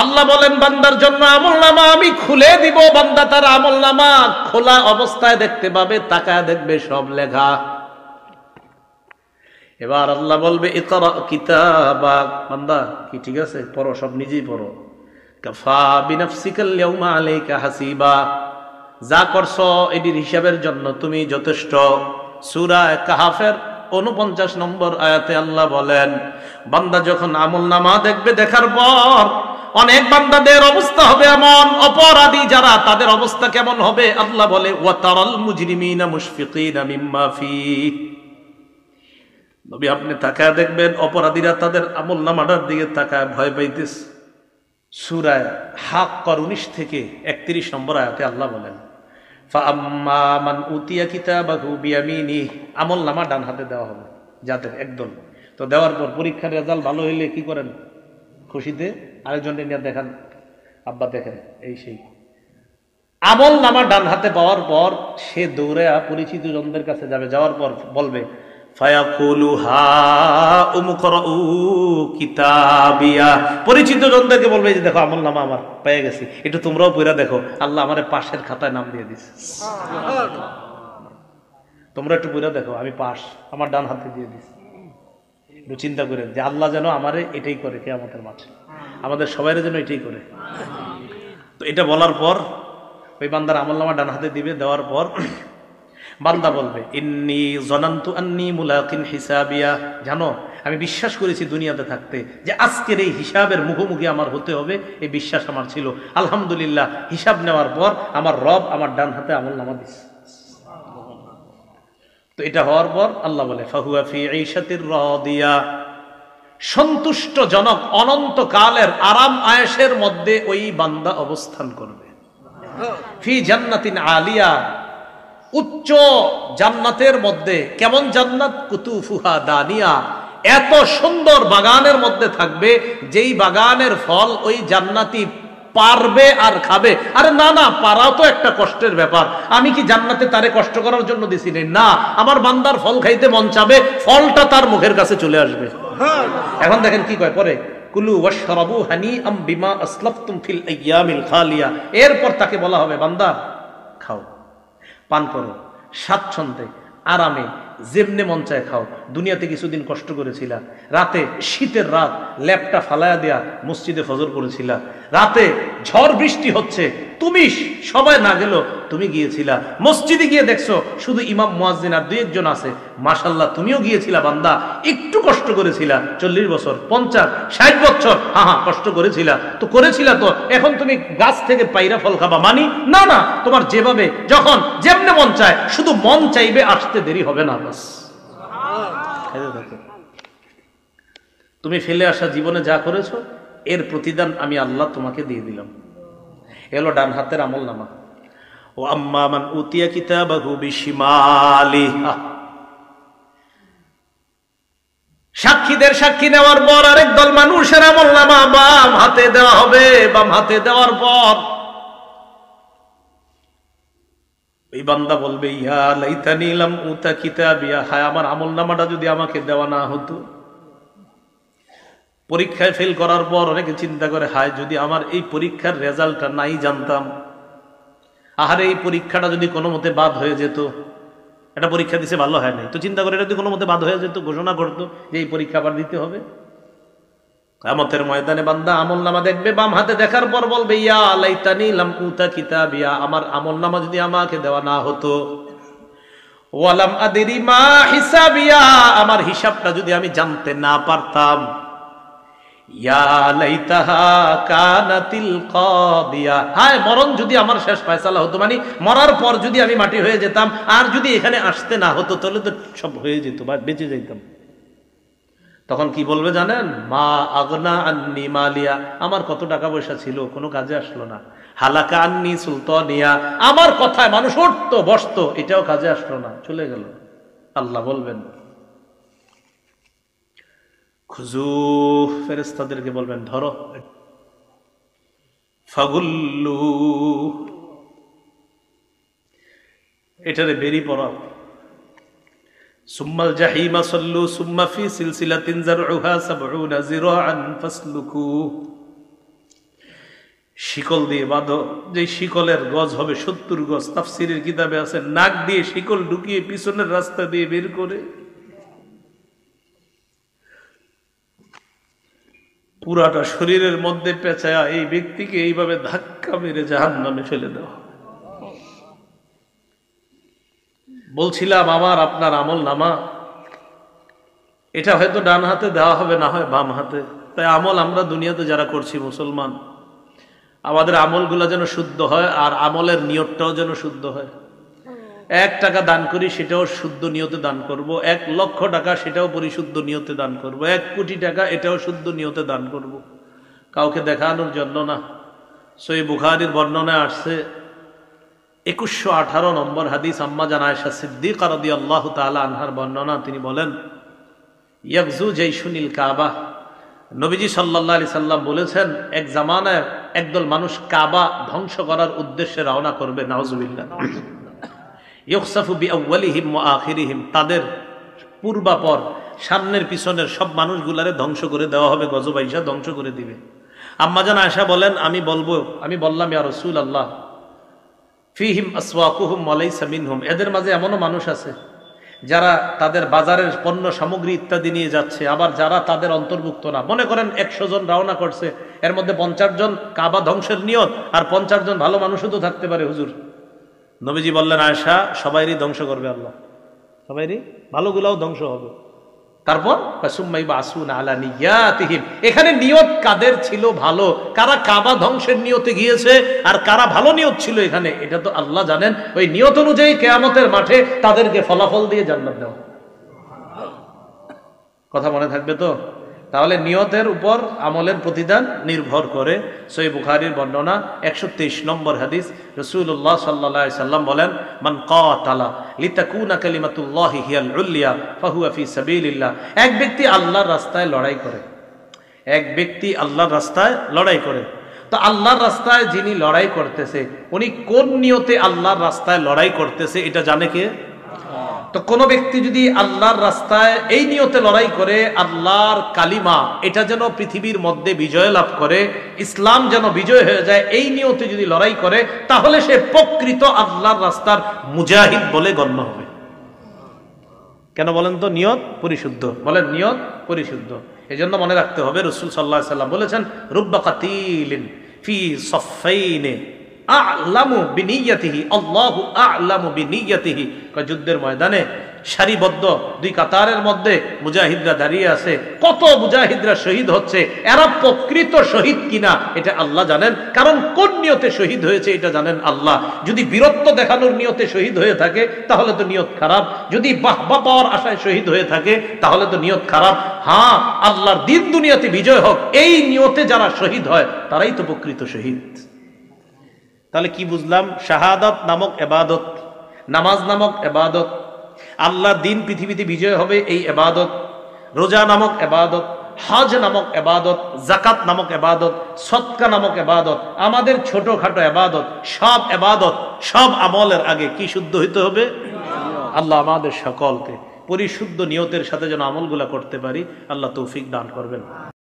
আল্লাহ বলেন বান্দার জন্য আমলনামা আমি খুলে দিব, বান্দা তার আমলনামা খোলা অবস্থায় দেখতে পাবে, তাকায় দেখবে সব লেখা। এবার আল্লাহ বলবে ইকরা কিতাবাক, বান্দা কি ঠিক আছে, পড়ো, সব নিজেই পড়ো। কাফা বিনাফসিকাল ইয়াউমা আলাইকা হাসিবা, যা করছো এটির হিসাবের জন্য তুমি যথেষ্ট। সূরা কাহাফের 49 নম্বর আয়াতে আল্লাহ বলেন বান্দা যখন আমলনামা দেখবে, দেখার পর অনেক বান্দাদের অবস্থা হবে এমন, অপরাধী যারা তাদের অবস্থা কেমন হবে আল্লাহ বলে ওয়াতারাল মুজরিমিনা মুশফিকিনা মিম্মা ফি, নবী আপনি তাকায় দেখবেন অপরাধীরা তাদের আমলনামাটার দিকে তাকায় ভয় পাইতেছে। সূরা হাক্কার 19 থেকে 31 নম্বর আয়াতে আল্লাহ বলেন ফাআম্মা মান উতিয়া কিতাবাহু বিয়ামিনিহি, আমলনামা ডান হাতে দেওয়া হবে যাদের একদল। তো দেওয়ার পর পরীক্ষার রেজাল্ট ভালো হইলে কি করেন, খুশিতে আরেকজনকে নিয়ে দেখান, আব্বা দেখেন এই সেই। আমলনামা ডান হাতে পাওয়ার পর সে দৌড়ে পরিচিত জনদের কাছে যাবে, যাওয়ার পর বলবে ফায়াকুলু হা উমকরাউ কিতাবিয়া, পরিচিত জনদেরকে বলবে যে দেখো আমলনামা আমার পেয়ে গেছি, একটু তোমরাও পড়া দেখো, আল্লাহ আমারে পাশের খাতায় নাম দিয়ে দিছে, তোমরা একটু পড়া দেখো আমি পাস, আমার ডান হাতে দিয়ে দিছে। একটু চিন্তা করেন যে আল্লাহ যেন আমারে এটাই করে কিয়ামতের মাঠে, আমাদের সবাই যেন এটাই করে। তো এটা বলার পর ওই বান্দার আমলনামা ডান হাতে দিবে, দেওয়ার পর বান্দা বলবে ইন্নী জনান্তু আন্নী মুলাকিন হিসাবিয়া, জানো আমি বিশ্বাস করেছি দুনিয়াতে থাকতে যে আজকের এই হিসাবের মুখোমুখি আমার হতে হবে, এই বিশ্বাস আমার ছিল। আলহামদুলিল্লাহ হিসাব নেওয়ার পর আমার রব আমার ডান হাতে আমলনামা দিচ্ছে। তো এটা হওয়ার পর আল্লাহ বলে ফাহুয়া ফি ঈশাতির রাদিয়া, সন্তুষ্টজনক অনন্তকালের আরাম আয়েশের মধ্যে ওই বান্দা অবস্থান করবে। ফি জান্নাতিন আলিয়া, উচ্চ জান্নাতের মধ্যে। কেমন জান্নাত? কুতুফুহা দানিয়া, এত সুন্দর বাগানের মধ্যে থাকবে যেই বাগানের ফল ওই জান্নাতি পারবে আর খাবে। আরে না না, পারাও তো একটা কষ্টের ব্যাপার। আমি কি জান্নাতে তারে কষ্ট করার জন্য দিছি না, আমার বান্দার ফল খাইতে মন চাবে, ফলটা তার মুখের কাছে চলে আসবে। এখন দেখেন কি কয় পরে, কুলু ওয়াশরাবু হানিআম বিমা আসলাফতুম ফিল আইয়ামিল খালিয়া। এরপর তাকে বলা হবে বান্দা খাও, পান করো, স্বাচ্ছন্দ্যে আরামে যেমনে মন চায় খাও। দুনিয়াতে কিছুদিন কষ্ট করেছিলা, রাতে শীতের রাত ল্যাপটা ফালায়া দেয়া মসজিদে ফজর করেছিলা, রাতে ঝড় বৃষ্টি হচ্ছে, তুমি সবাই না গেল তুমি গিয়েছিলা, মসজিদে গিয়ে দেখছো শুধু ইমাম মুয়াজ্জিন আর দুই একজন আছে, মাশাআল্লাহ তুমিও গিয়েছিলা বান্দা, একটু কষ্ট করেছিলা, 40 বছর 50 60 বছর হ্যাঁ কষ্ট করেছিলা তো করেছিলা, তো এখন তুমি গাছ থেকে পাইরা ফল খাবা মানি না, না তোমার যেভাবে যখন যেমনে মন চায়, শুধু মন চাইবে, আসতে দেরি হবে না। বাস তুমি ফেলে আসা জীবনে যা করেছো এর প্রতিদান আমি আল্লাহ তোমাকে দিয়ে দিলাম। এলো ডান হাতের আমলনামা। ও আম্মা মান উতিয়া কিতাবাহু বিশিমালিহি, সাক্ষীদের সাক্ষী নেওয়ার পর আরেক দল মানুষের আমলনামা বাম হাতে দেওয়া হবে। বাম হাতে দেওয়ার পর এই বান্দা বলবে ইয়া লাইতানি লাম উতা কিতাবিয়া, হায় আমার আমলনামাটা যদি আমাকে দেওয়া না হতো। পরীক্ষায় ফেল করার পর অনেকে চিন্তা করে হায় যদি আমার এই পরীক্ষার রেজাল্টটা নাই জানতাম, আহারে এই পরীক্ষাটা যদি কোনো মতে বাদ হয়ে যেত, এটা পরীক্ষা দিছে ভালো হয় নাই, তো চিন্তা করে এটা যদি কোনো মতে বাদ হয়ে যেত, ঘোষণা করতো যে এই পরীক্ষা আবার দিতে হবে। কিয়ামতের ময়দানে বান্দা আমলনামা দেখবে, বাম হাতে দেখার পর বলবে ইয়া লাইতানি লাম উতা কিতাবিয়া, আমার আমলনামা যদি আমাকে দেওয়া না হতো। ওয়ালাম আদরি মা হিসাবিয়া, আমার হিসাবটা যদি আমি জানতে না পারতাম। ইয়া লাইতাহা কানাতিল কাদিয়া, হায় মরণ যদি আমার শেষ ফয়সালা হতো, মানে মরার পর যদি আমি মাটি হয়ে যেতাম, আর যদি এখানে আসতে না হতো তাহলে তো সব হয়ে যেত বা বেঁচে যাইতাম। তখন কি বলবে জানেন? মা আগনা আন্নি মালিয়া, আমার কত টাকা পয়সা ছিল কোনো কাজে আসলো না। হালাকা আন্নি সুলতানিয়া, আমার কথায় মানুষ উঠতো বসতো, এটাও কাজে আসলো না, চলে গেল। আল্লাহ বলবেন খুজু, ফেরেশতাদেরকে বলবেন ধরো, ফাগুল্লু, এটারে বেরি পড়াও। সুম্মাল জাহিমা সাল্লু সুম্মা ফি সিলসিলাতিন যারউহা 70 যিরাআন ফাসলুকু, শিকল দিয়ে বাঁধো, যে শিকলের গজ হবে 70 গজ। তাফসীরের কিতাবে আছে নাক দিয়ে শিকল ঢুকিয়ে পিছনের রাস্তা দিয়ে বের করে পুরাটা শরীরের মধ্যে পেঁচায়া এই ব্যক্তিকে এইভাবে ধাক্কা মেরে জাহান্নামে ফেলে দেওয়া। বলছিলাম আমার আপনার আমল নামা এটা হয়তো ডান হাতে দেওয়া হবে, না হয় বাম হাতে। তাই আমল আমরা দুনিয়াতে যারা করছি মুসলমান, আমাদের আমলগুলো যেন শুদ্ধ হয়, আর আমলের নিয়তটাও যেন শুদ্ধ হয়। 1 টাকা দান করি, সেটাও শুদ্ধ নিয়তে দান করব। 1 লক্ষ টাকা, সেটাও পরিশুদ্ধ নিয়তে দান করব। 1 কোটি টাকা, এটাও শুদ্ধ নিয়তে দান করব, কাউকে দেখানোর জন্য না। সহিহ বুখারীর বর্ণনায় আসছে 2118 নম্বর হাদিস, আম্মা জান আয়েশা সিদ্দিকা রাদিয়াল্লাহু তাআলা আনহার বর্ণনা। তিনি বলেন, ইয়াগজু জাইশুনিল কাবা, নবীজি সাল্লাল্লাহু আলাইহি সাল্লাম বলেছেন, এক জামানায় একদল মানুষ কাবা ধ্বংস করার উদ্দেশ্যে রওনা করবে। নাউজুবিল্লাহ। ইউখসাফু বিআউয়ালিহিম ওয়া আখিরিহিম, তাদের পূর্বাপর সামনের পিছনের সব মানুষগুলারে ধ্বংস করে দেওয়া হবে, গজবাইশা ধ্বংস করে দিবে। আম্মা জান আয়েশা বলেন, আমি বললাম, ইয়া রাসূলুল্লাহ, ফিহিম আসওয়াকুহুম ওয়া লাইসা মিনহুম, এদের মাঝে এমনও মানুষ আছে যারা তাদের বাজারের পণ্য সামগ্রী ইত্যাদি নিয়ে যাচ্ছে, আবার যারা তাদের অন্তর্ভুক্ত না। মনে করেন 100 জন রওনা করছে, এর মধ্যে 50 জন কাবা ধ্বংসের নিয়ত, আর 50 জন ভালো মানুষও তো থাকতে পারে হুজুর। নবীজি বললেন, আয়েশা, সবাইরই ধ্বংস করবে আল্লাহ, সবাইরই, ভালোগুলাও ধ্বংস হবে। তারপর এখানে নিয়ত কাদের ছিল ভালো, কারা কাবা ধ্বংসের নিয়তে গিয়েছে আর কারা ভালো নিয়ত ছিল এখানে, এটা তো আল্লাহ জানেন। ওই নিয়ত অনুযায়ী কিয়ামতের মাঠে তাদেরকে ফলাফল দিয়ে জান্নাত দেওয়া। কথা মনে থাকবে তো? তাহলে নিয়তের উপর আমলের প্রতিদান নির্ভর করে। সহিহ বুখারীর বর্ণনা 123 নম্বর হাদিস, রাসূলুল্লাহ সাল্লাল্লাহু আলাইহি সাল্লাম বলেন, মান কাতালা লিতাকুনা কালিমাতুল্লাহি হিয়াল উলিয়া ফাহুয়া ফি সাবিলিল্লাহ। এক ব্যক্তি আল্লাহর রাস্তায় লড়াই করে, এক ব্যক্তি আল্লাহর রাস্তায় লড়াই করে। তো আল্লাহর রাস্তায় যিনি লড়াই করতেছে, উনি কোন নিয়তে আল্লাহর রাস্তায় লড়াই করতেছে এটা জানে কে? তো কোন ব্যক্তি যদি আল্লাহর রাস্তায় এই নিয়তে লড়াই করে, আল্লাহর কালিমা এটা যেন পৃথিবীর মধ্যে বিজয় লাভ করে, ইসলাম যেন বিজয় হয়ে যায়, এই নিয়তে যদি লড়াই করে, তাহলে সে প্রকৃত আল্লাহর রাস্তার মুজাহিদ বলে গণ্য হবে। কেন বলেন তো? নিয়ত পরিশুদ্ধ। বলেন, নিয়ত পরিশুদ্ধ। এই জন্য মনে রাখতে হবে, রাসূল সাল্লাল্লাহু আলাইহি সাল্লাম বলেছেন, রুব্বা কাতিলিন ফি সাফফাইনি আ'লামু বিনিয়াতিহি, আল্লাহু আ'লামু বিনিয়াতিহি। যুদ্ধের ময়দানে সারিবদ্ধ 2 কাতারের মধ্যে মুজাহিদরা দাঁড়িয়ে আছে, কত মুজাহিদরা শহীদ হচ্ছে, এরা প্রকৃত শহীদ কিনা এটা আল্লাহ জানেন। কারণ কোন নিয়তে শহীদ হয়েছে এটা জানেন আল্লাহ। যদি বীরত্ব দেখানোর নিয়তে শহীদ হয়ে থাকে তাহলে তো নিয়ত খারাপ, যদি বাহবা পাওয়ার আশায় শহীদ হয়ে থাকে তাহলে তো নিয়ত খারাপ। হ্যাঁ, আল্লাহর দিন দুনিয়াতে বিজয় হোক, এই নিয়তে যারা শহীদ হয় তারাই তো প্রকৃত শহীদ। তাহলে কি বুঝলাম? শাহাদাত নামক ইবাদত, নামাজ নামক ইবাদত, আল্লাহর দিন পৃথিবীতে বিজয় হবে এই ইবাদত, রোজা নামক ইবাদত, হজ নামক ইবাদত, যাকাত নামক ইবাদত, সদকা নামক ইবাদত, আমাদের ছোটখাটো ইবাদত, সব ইবাদত, সব আমলের আগে কি শুদ্ধ হইতে হবে? আল্লাহ আমাদের সকলকে পরিশুদ্ধ নিয়তের সাথে যেন আমলগুলা করতে পারি, আল্লাহ তৌফিক দান করবেন।